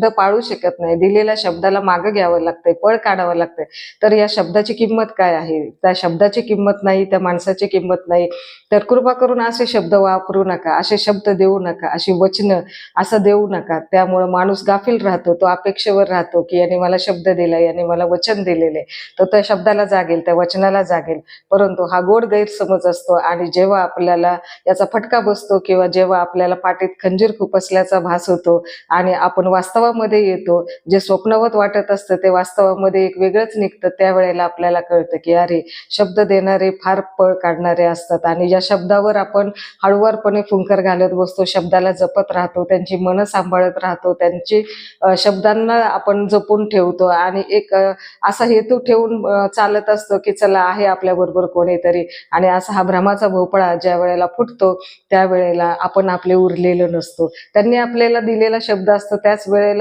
पाळू शकत नाही, दिलेल्या शब्दाला मागं घ्यावं लागतंय, पळ काढावं लागतंय, तर या शब्दाची किंमत काय आहे? त्या शब्दाची किंमत नाही, त्या माणसाची किंमत नाही. तर कृपा करून असे शब्द वापरू नका, असे शब्द देऊ नका, अशी वचनं असं देऊ नका. त्यामुळं माणूस गाफील राहतो, तो अपेक्षेवर राहतो की याने मला शब्द दिला, याने मला वचन दिलेले, तर त्या शब्दाला जागेल, त्या वचनाला जागेल. परंतु हा गोड गैरसमज असतो आणि जेव्हा आपल्याला याचा फटका बसतो किंवा जेव्हा आपल्याला पाठीत खंजीर खुपसल्याचा भास होतो आणि आपण वास्तवामध्ये येतो, जे स्वप्नवत वाटत असतं ते वास्तवामध्ये एक वेगळंच निघतं, त्यावेळेला आपल्याला कळतं की अरे, शब्द देणारे फार पळ काढणारे असतात आणि या शब्दावर आपण हळुवारपणे फुंकर घालत बसतो, शब्दाला जपत राहतो, त्यांची मनं सांभाळत राहतो, त्यांची शब्दांना आपण जपून ठेवतो आणि एक असा हेतू ठेवून चालत असतो की चला आहे आपल्याबरोबर कोणीतरी. आणि असा हा भ्रमाचा भोपळा ज्या वेळेला फुटतो त्यावेळेला आपण आपले उरलेलं नसतो. त्यांनी आपल्याला दिलेला शब्द असतो त्याच वेळेला